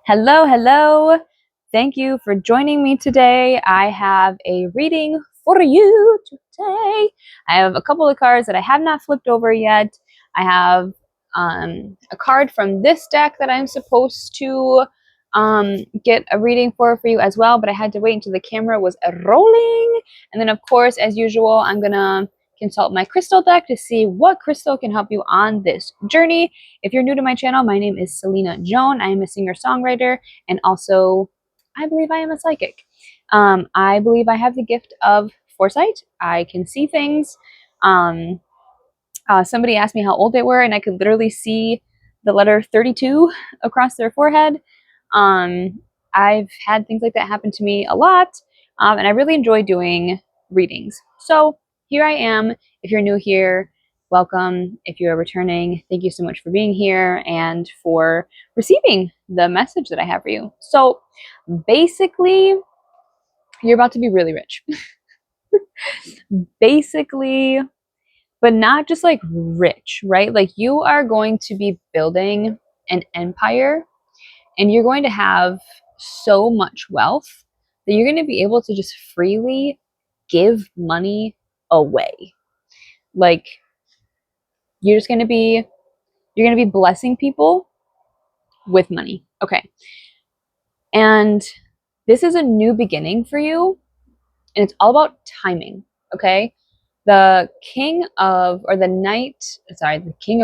Hello, hello. Thank you for joining me today. I have a reading for you today. I have a couple of cards that I have not flipped over yet. I have a card from this deck that I'm supposed to get a reading for you as well, but I had to wait until the camera was rolling. And then, of course, as usual, I'm going to consult my crystal deck to see what crystal can help you on this journey. If you're new to my channel, my name is Selena Joan. I am a singer-songwriter, and also I believe I am a psychic. I believe I have the gift of foresight. I can see things. Somebody asked me how old they were, and I could literally see the letter 32 across their forehead. I've had things like that happen to me a lot, and I really enjoy doing readings. So here I am. If you're new here, welcome. If you're returning, thank you so much for being here and for receiving the message that I have for you. So basically, you're about to be really rich. Basically, but not just like rich, right? Like you are going to be building an empire, and you're going to have so much wealth that you're going to be able to just freely give money away. Like you're going to be blessing people with money. Okay. And this is a new beginning for you, and it's all about timing, okay? The king of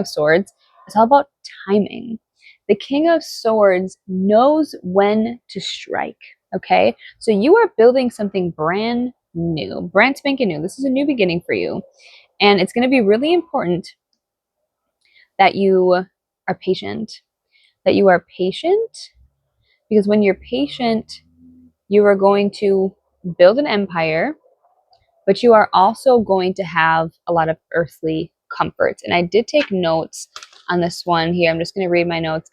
swords is all about timing. The king of swords knows when to strike, okay? So you are building something brand new, brand spanking new. This is a new beginning for you. And it's going to be really important that you are patient, because when you're patient, you are going to build an empire, but you are also going to have a lot of earthly comforts. And I did take notes on this one here. I'm just going to read my notes.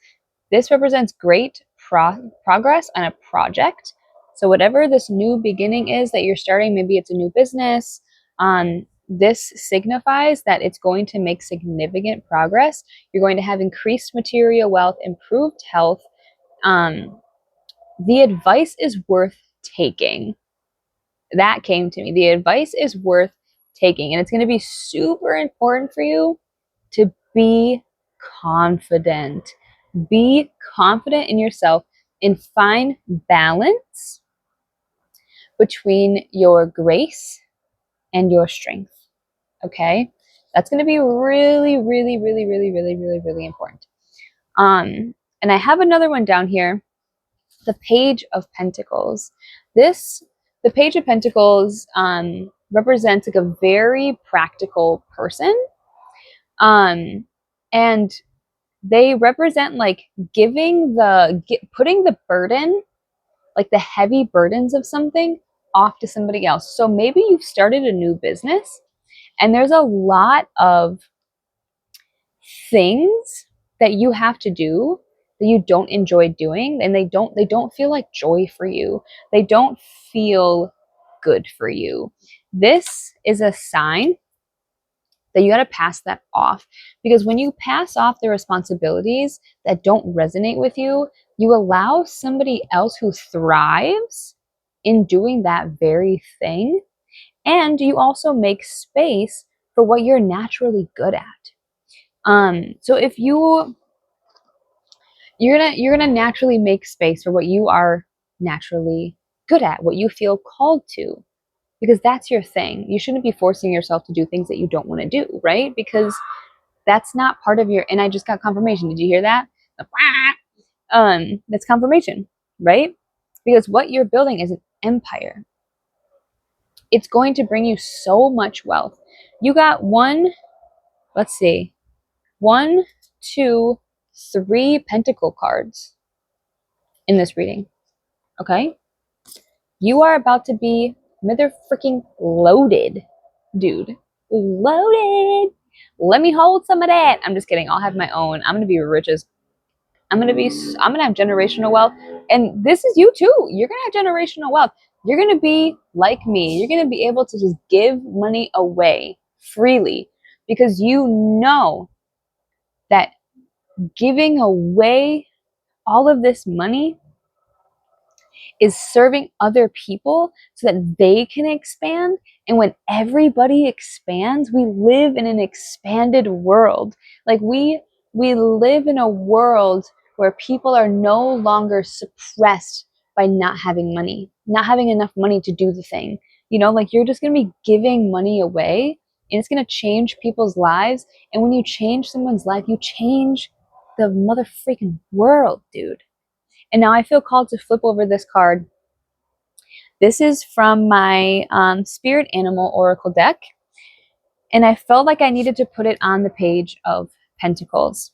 This represents great progress on a project. So whatever this new beginning is that you're starting, maybe it's a new business, this signifies that it's going to make significant progress. You're going to have increased material wealth, improved health. The advice is worth taking. That came to me. The advice is worth taking, and it's going to be super important for you to be confident. Be confident in yourself and find balance between your grace and your strength. Okay? That's going to be really, really, really, really, really, really, really important. And I have another one down here, the Page of Pentacles. The Page of Pentacles represents like a very practical person. And they represent like putting the burden, like the heavy burdens of something, off to somebody else. So maybe you've started a new business and there's a lot of things that you have to do that you don't enjoy doing, and they don't feel like joy for you. They don't feel good for you. This is a sign that you got to pass that off, because when you pass off the responsibilities that don't resonate with you, you allow somebody else who thrives in doing that very thing, and you also make space for what you're naturally good at. So if you're gonna naturally make space for what you are naturally good at, what you feel called to, because that's your thing. You shouldn't be forcing yourself to do things that you don't want to do, right? Because that's not part of your, and I just got confirmation. Did you hear that? That's confirmation, right? Because what you're building is an empire. It's going to bring you so much wealth. You got let's see, 1, 2, 3 pentacle cards in this reading. Okay? You are about to be mother freaking loaded, dude. Loaded. Let me hold some of that. I'm just kidding. I'll have my own. I'm gonna be rich as. I'm gonna have generational wealth, and this is you too. You're gonna have generational wealth. You're gonna be like me. You're gonna be able to just give money away freely, because you know that giving away all of this money is serving other people so that they can expand. And when everybody expands, we live in an expanded world. Like we live in a world where people are no longer suppressed by not having money, not having enough money to do the thing. You know, like you're just going to be giving money away and it's going to change people's lives. And when you change someone's life, you change the mother freaking world, dude. And now I feel called to flip over this card. This is from my Spirit Animal Oracle deck. And I felt like I needed to put it on the page of Pentacles.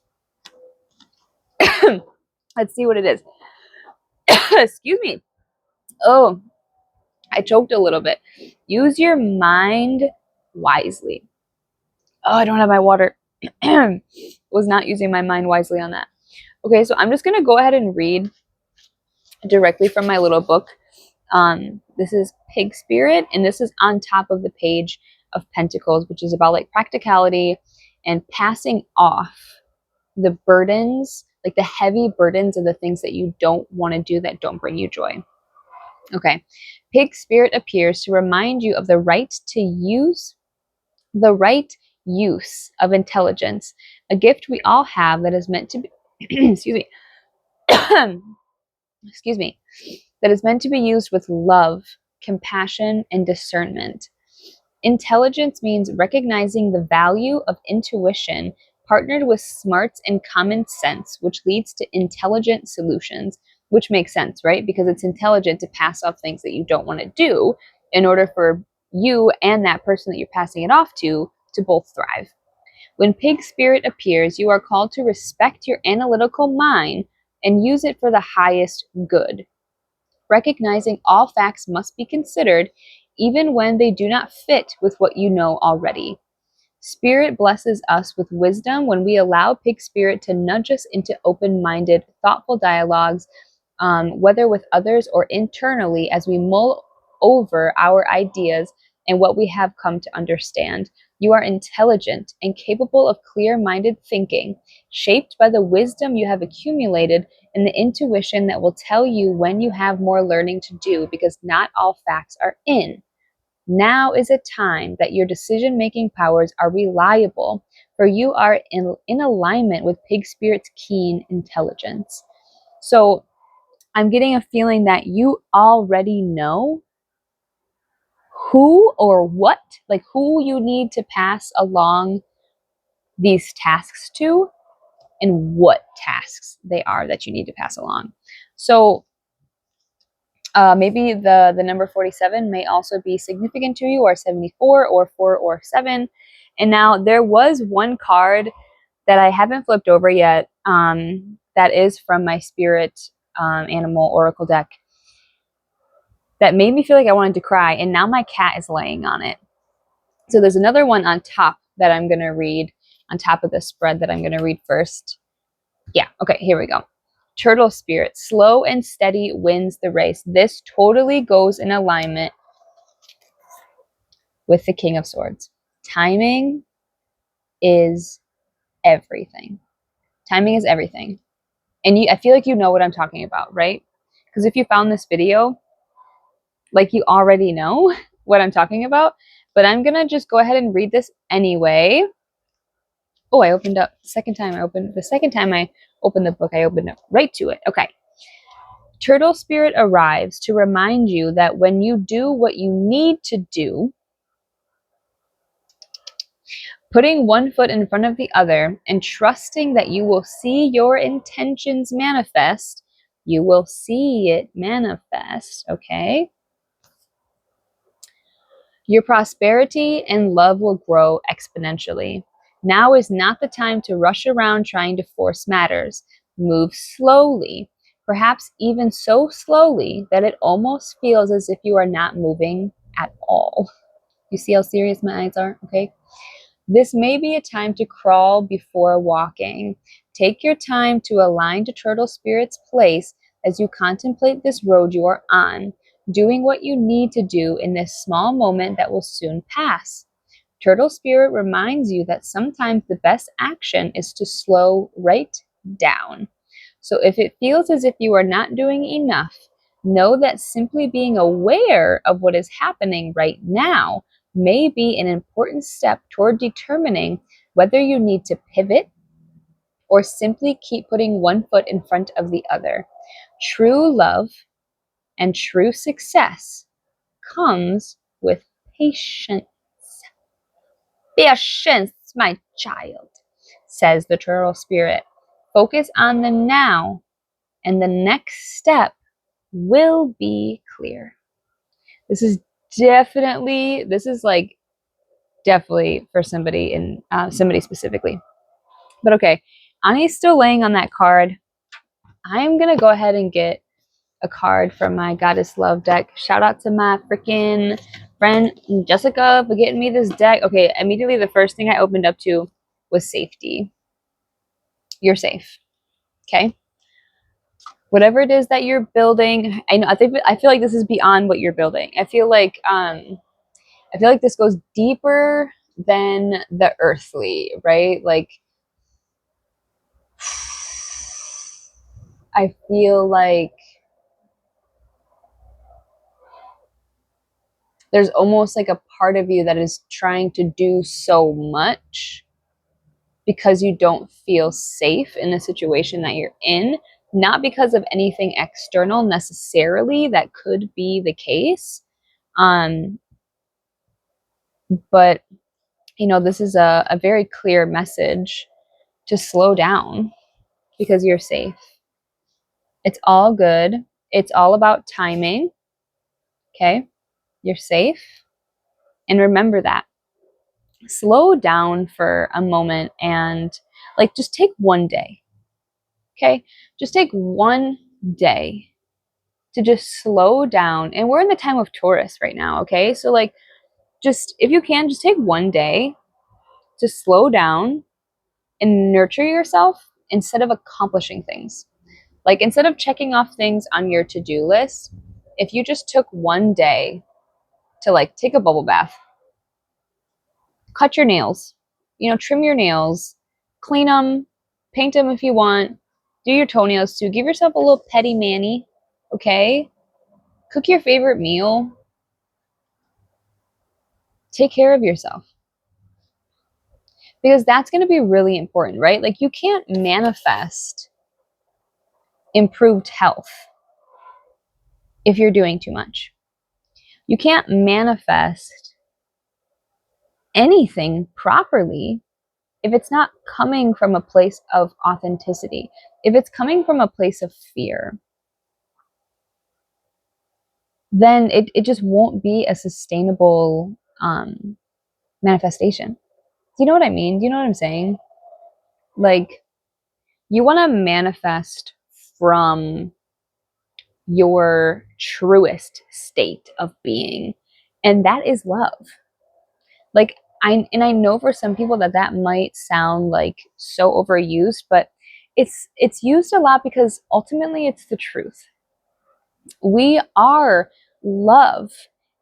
Let's see what it is. Excuse me. Oh, I choked a little bit. Use your mind wisely. Oh, I don't have my water. Was not using my mind wisely on that. Okay, so I'm just going to go ahead and read directly from my little book. This is Pig Spirit, and this is on top of the page of Pentacles, which is about like practicality and passing off the burdens, like the heavy burdens of the things that you don't want to do that don't bring you joy. Okay. Pig Spirit appears to remind you of the right use of intelligence, a gift we all have that is meant to be excuse me. Excuse me. That is meant to be used with love, compassion, and discernment. Intelligence means recognizing the value of intuition partnered with smarts and common sense, which leads to intelligent solutions, which makes sense, right? Because it's intelligent to pass off things that you don't want to do in order for you and that person that you're passing it off to both thrive. When Pig Spirit appears, you are called to respect your analytical mind and use it for the highest good. Recognizing all facts must be considered, even when they do not fit with what you know already. Spirit blesses us with wisdom when we allow Pig Spirit to nudge us into open-minded, thoughtful dialogues, whether with others or internally, as we mull over our ideas and what we have come to understand. You are intelligent and capable of clear-minded thinking, shaped by the wisdom you have accumulated and the intuition that will tell you when you have more learning to do, because not all facts are in. Now is a time that your decision-making powers are reliable, for you are in alignment with Pig Spirit's keen intelligence. So I'm getting a feeling that you already know who or what, like who you need to pass along these tasks to and what tasks they are that you need to pass along. So maybe the number 47 may also be significant to you, or 74 or 4 or 7. And now there was one card that I haven't flipped over yet that is from my Spirit Animal Oracle deck that made me feel like I wanted to cry, and now my cat is laying on it. So there's another one on top that I'm going to read, on top of the spread that I'm going to read first. Yeah, okay, here we go. Turtle Spirit, slow and steady wins the race. This totally goes in alignment with the King of Swords. Timing is everything. Timing is everything. And I feel like you know what I'm talking about, right? Because if you found this video, like you already know what I'm talking about. But I'm going to just go ahead and read this anyway. Oh, I opened up the second time I opened the book, I opened up right to it. Okay. Turtle Spirit arrives to remind you that when you do what you need to do, putting one foot in front of the other and trusting that you will see your intentions manifest, you will see it manifest, okay? Your prosperity and love will grow exponentially. Now is not the time to rush around trying to force matters. Move slowly, perhaps even so slowly that it almost feels as if you are not moving at all. You see how serious my eyes are? Okay. This may be a time to crawl before walking. Take your time to align to Turtle Spirit's place as you contemplate this road you are on, doing what you need to do in this small moment that will soon pass. Turtle Spirit reminds you that sometimes the best action is to slow right down. So if it feels as if you are not doing enough, know that simply being aware of what is happening right now may be an important step toward determining whether you need to pivot or simply keep putting one foot in front of the other. True love and true success comes with patience. Patience, my child, says the turtle spirit. Focus on the now, and the next step will be clear. This is definitely for somebody in somebody specifically. But okay, Ani's still laying on that card. I'm gonna go ahead and get a card from my Goddess Love deck. Shout out to my freaking friend Jessica for getting me this deck. Okay, immediately the first thing I opened up to was safety. You're safe. Okay? Whatever it is that you're building, I feel like this is beyond what you're building. I feel like this goes deeper than the earthly, right? Like I feel like there's almost like a part of you that is trying to do so much because you don't feel safe in the situation that you're in, not because of anything external necessarily. That could be the case. But this is a very clear message to slow down because you're safe. It's all good. It's all about timing. Okay? You're safe. And remember that. Slow down for a moment and just take one day. Okay? Just take one day to just slow down. And we're in the time of Taurus right now, okay? So just if you can, just take one day to slow down and nurture yourself instead of accomplishing things. Instead of checking off things on your to-do list, if you just took one day to take a bubble bath, cut your nails, trim your nails, clean them, paint them if you want, do your toenails too, give yourself a little petty mani, okay? Cook your favorite meal. Take care of yourself. Because that's going to be really important, right? You can't manifest improved health if you're doing too much. You can't manifest anything properly if it's not coming from a place of authenticity, if it's coming from a place of fear, then it just won't be a sustainable manifestation. Do you know what I mean? Do you know what I'm saying? You want to manifest from your truest state of being, and that is love. I know for some people that might sound so overused, but it's used a lot because ultimately it's the truth. We are love,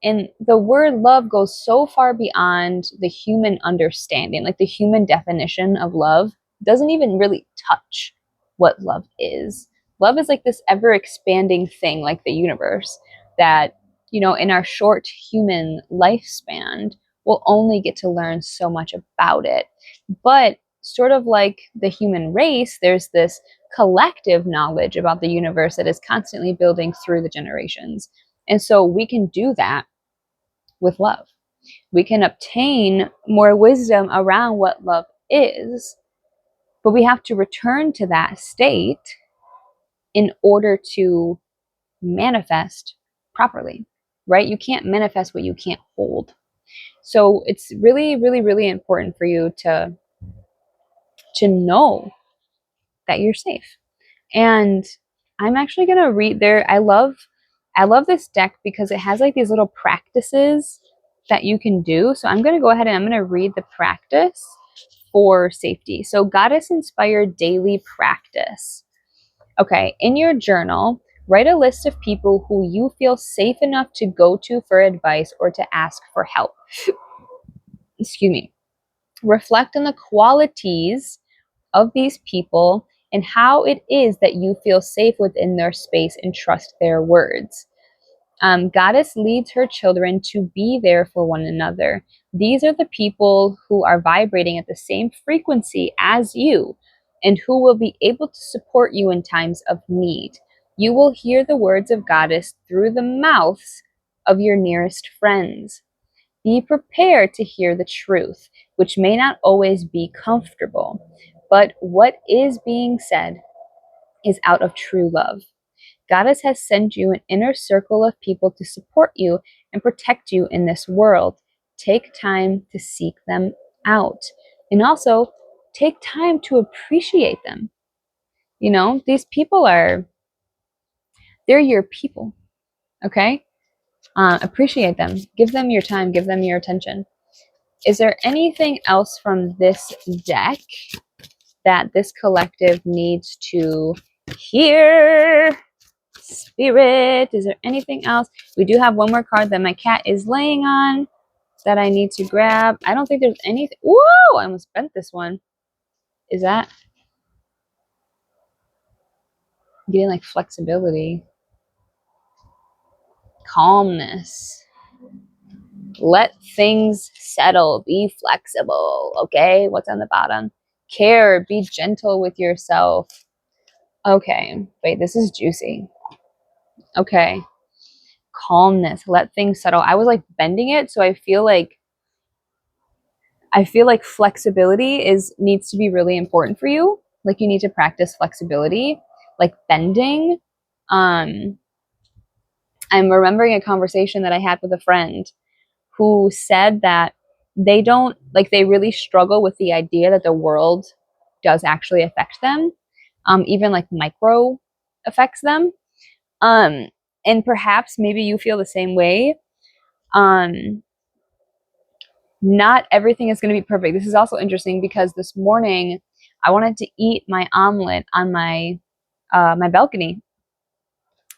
and the word love goes so far beyond the human understanding. The human definition of love doesn't even really touch what love is. Love is this ever expanding thing, like the universe, that in our short human lifespan we'll only get to learn so much about it. But sort of like the human race, there's this collective knowledge about the universe that is constantly building through the generations. And so we can do that with love. We can obtain more wisdom around what love is, but we have to return to that state in order to manifest properly, right? You can't manifest what you can't hold. So it's really, really, really important for you to know that you're safe. And I'm actually going to read there. I love this deck because it has these little practices that you can do. So I'm going to go ahead and I'm going to read the practice for safety. So Goddess Inspired Daily Practice. Okay, in your journal, write a list of people who you feel safe enough to go to for advice or to ask for help. Excuse me. Reflect on the qualities of these people and how it is that you feel safe within their space and trust their words. Goddess leads her children to be there for one another. These are the people who are vibrating at the same frequency as you and who will be able to support you in times of need. You will hear the words of Goddess through the mouths of your nearest friends. Be prepared to hear the truth, which may not always be comfortable, but what is being said is out of true love. Goddess has sent you an inner circle of people to support you and protect you in this world. Take time to seek them out. And also, take time to appreciate them. You know, these people they're your people, okay? Appreciate them. Give them your time. Give them your attention. Is there anything else from this deck that this collective needs to hear? Spirit, is there anything else? We do have one more card that my cat is laying on that I need to grab. I don't think there's anything. Whoa, I almost bent this one. Is that getting like flexibility? Calmness. Let things settle. Be flexible. Okay, what's on the bottom? Care. Be gentle with yourself. Okay, wait, this is juicy. Okay. Calmness. Let things settle. I was like bending it, so I feel like flexibility needs to be really important for you. Like you need to practice flexibility, like bending. I'm remembering a conversation that I had with a friend who said that they really struggle with the idea that the world does actually affect them, even like micro affects them. And perhaps maybe you feel the same way. Not everything is going to be perfect. This is also interesting because this morning I wanted to eat my omelet on my balcony,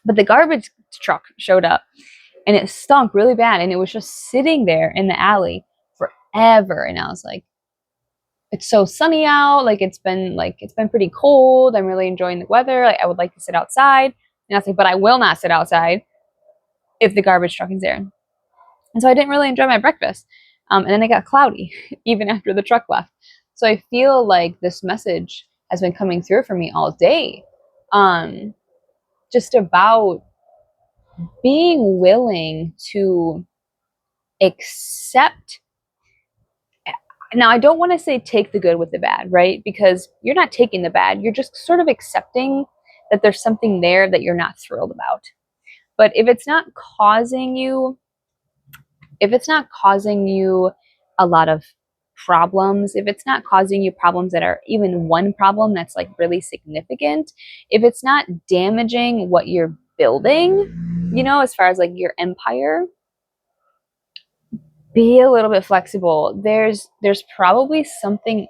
but the garbage truck showed up and it stunk really bad, and it was just sitting there in the alley forever. And I was like, it's so sunny out. Like it's been pretty cold. I'm really enjoying the weather. Like I would like to sit outside. And I was like, but I will not sit outside if the garbage truck is there. And so I didn't really enjoy my breakfast. And then it got cloudy even after the truck left. So I feel like this message has been coming through for me all day. Just about being willing to accept. Now, I don't want to say take the good with the bad, right? Because you're not taking the bad. You're just sort of accepting that there's something there that you're not thrilled about. But if it's not causing you a lot of problems, if it's not causing you problems that are even one problem that's like really significant, if it's not damaging what you're building, you know, as far as like your empire, be a little bit flexible. There's probably something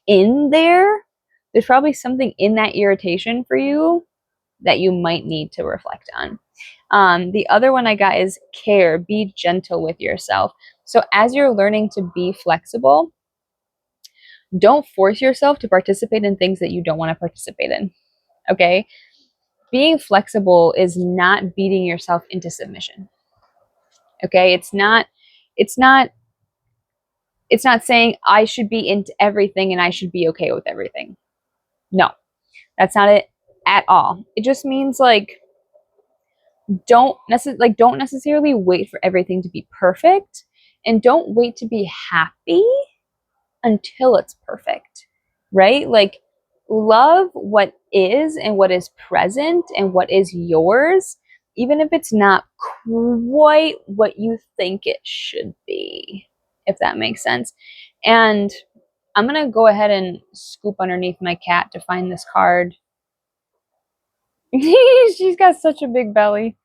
in there. There's probably something in that irritation for you that you might need to reflect on. The other one I got is care. Be gentle with yourself. So as you're learning to be flexible, don't force yourself to participate in things that you don't want to participate in. Okay? Being flexible is not beating yourself into submission. Okay? It's not saying I should be into everything and I should be okay with everything. No. That's not it at all. It just means like don't necessarily wait for everything to be perfect, and don't wait to be happy until it's perfect, right? Like love what is and what is present and what is yours, even if it's not quite what you think it should be, if that makes sense. And I'm going to go ahead and scoop underneath my cat to find this card. She's got such a big belly.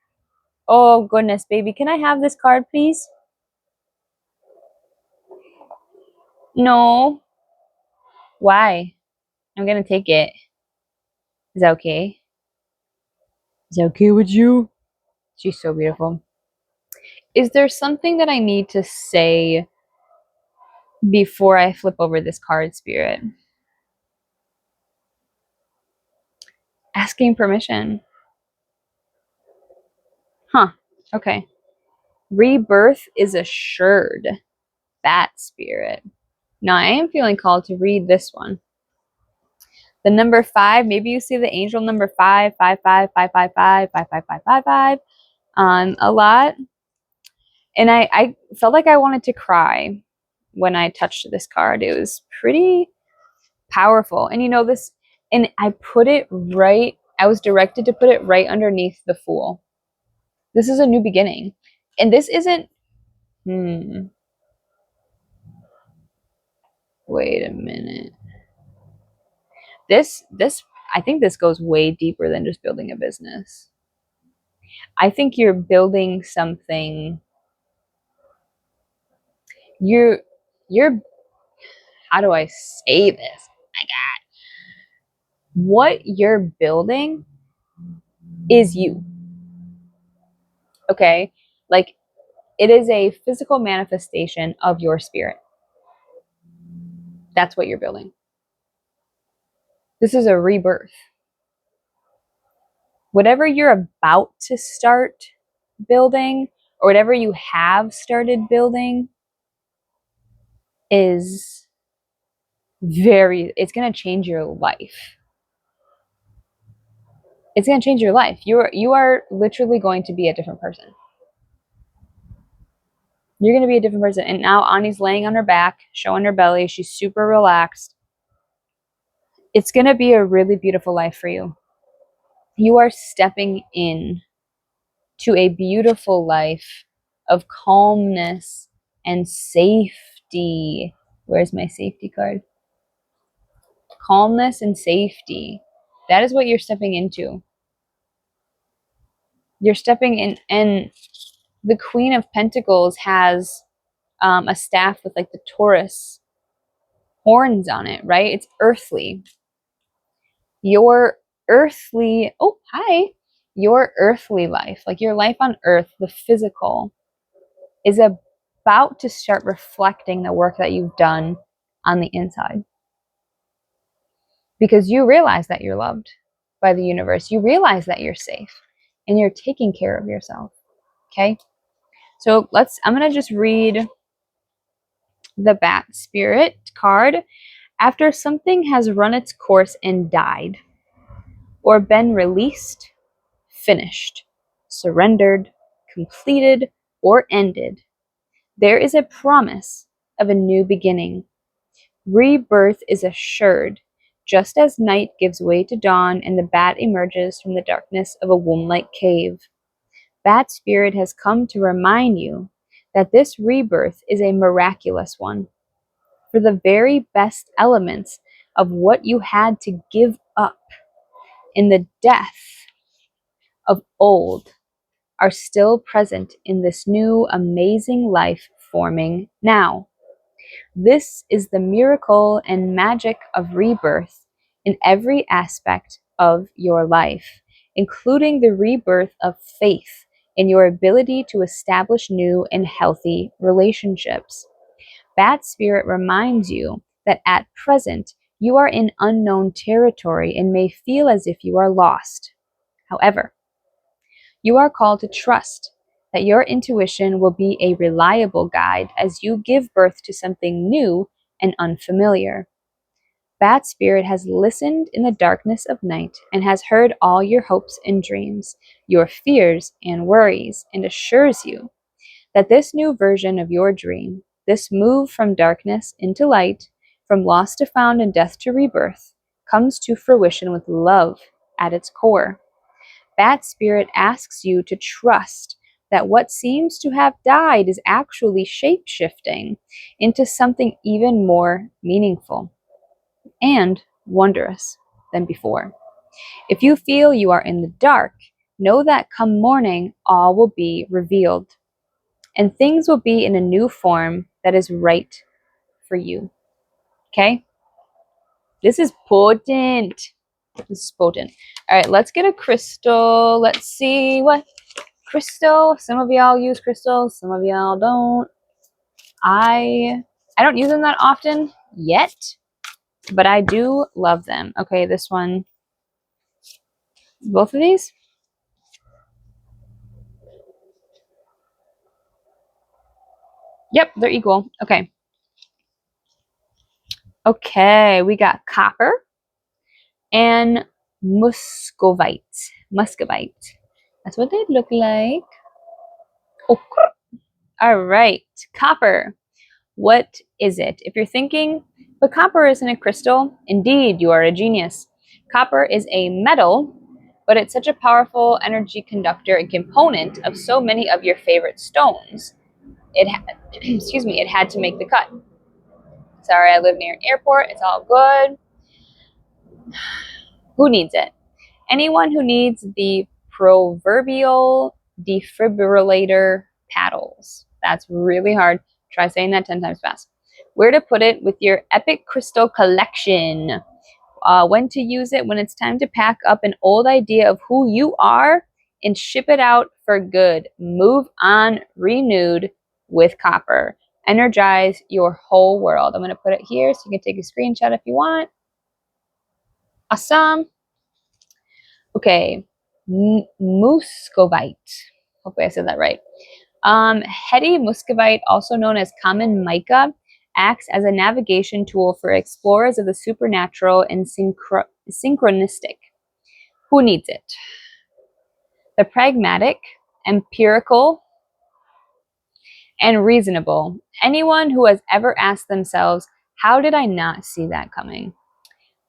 Oh, goodness, baby. Can I have this card, please? No. Why? I'm going to take it. Is that okay? Is that okay with you? She's so beautiful. Is there something that I need to say before I flip over this card, Spirit? Asking permission. Huh. Okay. Rebirth is assured. That spirit. Now I am feeling called to read this one. The number 5, maybe you see the angel number 5, 5, 5, 5, 5, 5, 5, 5, 5, 5, 5, a lot. And I felt like I wanted to cry when I touched this card. It was pretty powerful. And you know this, and I put it right, I was directed to put it right underneath the Fool. This is a new beginning. And this isn't, wait a minute. This, I think this goes way deeper than just building a business. I think you're building something, you're, how do I say this? My God. What you're building is you. Okay? Like, it is a physical manifestation of your spirit. That's what you're building. This is a rebirth. Whatever you're about to start building, or whatever you have started building, is it's going to change your life. It's going to change your life. You are literally going to be a different person. You're going to be a different person. And now Ani's laying on her back, showing her belly. She's super relaxed. It's going to be a really beautiful life for you. You are stepping in to a beautiful life of calmness and safety. Where's my safety card? Calmness and safety. That is what you're stepping into. You're stepping in, and the Queen of Pentacles has a staff with like the Taurus horns on it, right? It's earthly. Your earthly, oh, hi. Your earthly life, like your life on earth, the physical, is about to start reflecting the work that you've done on the inside. Because you realize that you're loved by the universe. You realize that you're safe and you're taking care of yourself. Okay? So I'm going to just read the Bat Spirit card. After something has run its course and died, or been released, finished, surrendered, completed, or ended, there is a promise of a new beginning. Rebirth is assured, just as night gives way to dawn and the bat emerges from the darkness of a womb-like cave. Bat Spirit has come to remind you that this rebirth is a miraculous one. For the very best elements of what you had to give up in the death of old are still present in this new amazing life forming now. This is the miracle and magic of rebirth in every aspect of your life, including the rebirth of faith in your ability to establish new and healthy relationships. Bat Spirit reminds you that at present you are in unknown territory and may feel as if you are lost. However, you are called to trust that your intuition will be a reliable guide as you give birth to something new and unfamiliar. Bat Spirit has listened in the darkness of night and has heard all your hopes and dreams, your fears and worries, and assures you that this new version of your dream, this move from darkness into light, from lost to found and death to rebirth, comes to fruition with love at its core. Bat Spirit asks you to trust that what seems to have died is actually shape-shifting into something even more meaningful and wondrous than before. If you feel you are in the dark, know that come morning, all will be revealed, and things will be in a new form that is right for you. Okay? This is potent. This is potent. All right, let's get a crystal. Let's see what crystal. Some of y'all use crystals, some of y'all don't. I don't use them that often yet, but I do love them. Okay, this one. Both of these? Yep, they're equal. Okay. Okay, we got copper and muscovite. Muscovite. That's what they look like. Okay. All right, copper. What is it? If you're thinking, but copper isn't a crystal, indeed, you are a genius. Copper is a metal, but it's such a powerful energy conductor and component of so many of your favorite stones. Excuse me, it had to make the cut. Sorry, I live near an airport. It's all good. Who needs it? Anyone who needs the proverbial defibrillator paddles. That's really hard. Try saying that 10 times fast. Where to put it with your epic crystal collection. When to use it when it's time to pack up an old idea of who you are and ship it out for good. Move on renewed with copper. Energize your whole world. I'm going to put it here so you can take a screenshot if you want. Awesome. Okay, muscovite. Hopefully I said that right. Heady muscovite, also known as common mica, acts as a navigation tool for explorers of the supernatural and synchronistic. Who needs it? The pragmatic, empirical, and reasonable. Anyone who has ever asked themselves, how did I not see that coming?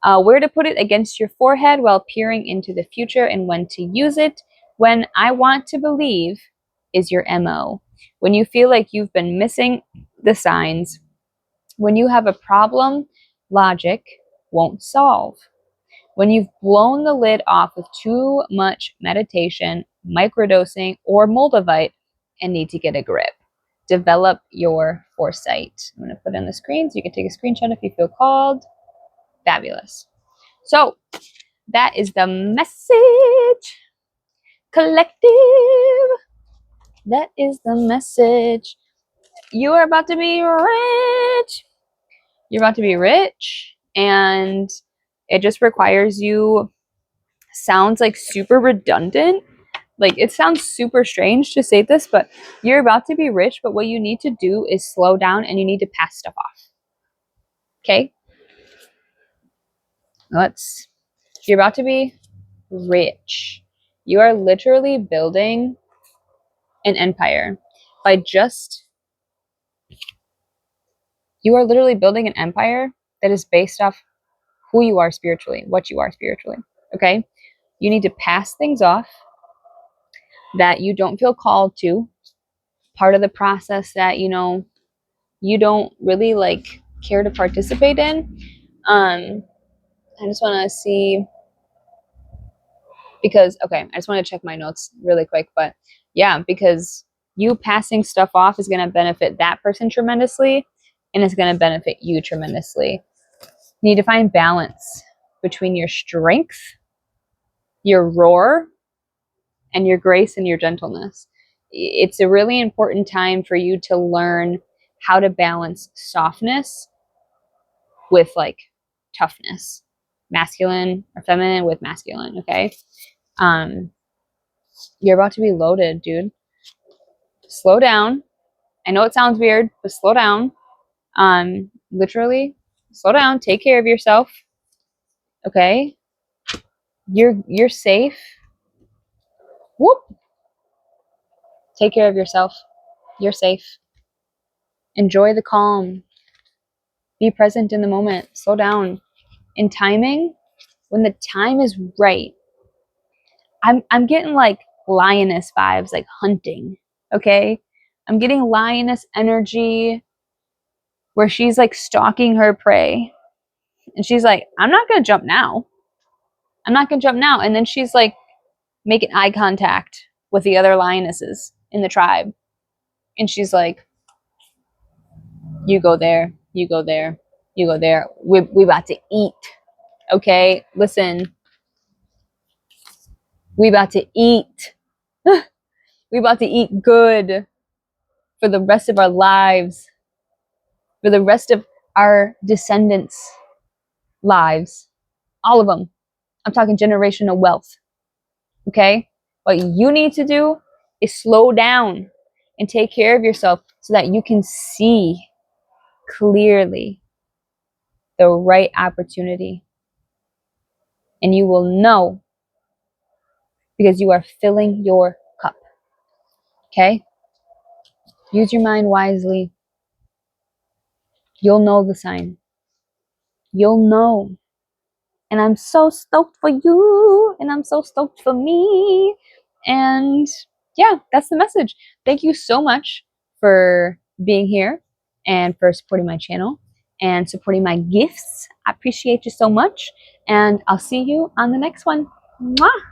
Where to put it against your forehead while peering into the future, and when to use it. When I want to believe is your MO. When you feel like you've been missing the signs. When you have a problem logic won't solve. When you've blown the lid off with too much meditation, microdosing, or moldavite and need to get a grip. Develop your foresight. I'm going to put it on the screen so you can take a screenshot if you feel called. Fabulous. So that is the message. Collective. That is the message. You are about to be rich. You're about to be rich, and it just requires you. Sounds like super redundant. Like, it sounds super strange to say this, but you're about to be rich, but what you need to do is slow down and you need to pass stuff off. Okay? You're about to be rich. You are literally building an empire you are literally building an empire that is based off who you are spiritually, what you are spiritually. Okay? You need to pass things off that you don't feel called to, part of the process that, you don't really like care to participate in. I just want to see, because, okay, I just want to check my notes really quick, but yeah, because you passing stuff off is going to benefit that person tremendously, and it's going to benefit you tremendously. You need to find balance between your strength, your roar, and your grace and your gentleness. It's a really important time for you to learn how to balance softness with like toughness, masculine or feminine with masculine. Okay. You're about to be loaded, dude. Slow down. I know it sounds weird, but slow down. Literally slow down, take care of yourself. Okay. You're safe. Whoop. Take care of yourself. You're safe. Enjoy the calm. Be present in the moment. Slow down. In timing, when the time is right, I'm getting like lioness vibes, like hunting. Okay? I'm getting lioness energy where she's like stalking her prey. And she's like, I'm not gonna jump now. I'm not gonna jump now. And then she's like making eye contact with the other lionesses in the tribe. And she's like, you go there, you go there, you go there. We about to eat. Okay? Listen. We about to eat. We about to eat good for the rest of our lives. For the rest of our descendants' lives. All of them. I'm talking generational wealth. Okay? What you need to do is slow down and take care of yourself so that you can see clearly the right opportunity. And you will know because you are filling your cup. Okay? Use your mind wisely. You'll know the sign. You'll know. And I'm so stoked for you. And I'm so stoked for me. And yeah, that's the message. Thank you so much for being here and for supporting my channel and supporting my gifts. I appreciate you so much. And I'll see you on the next one. Mwah!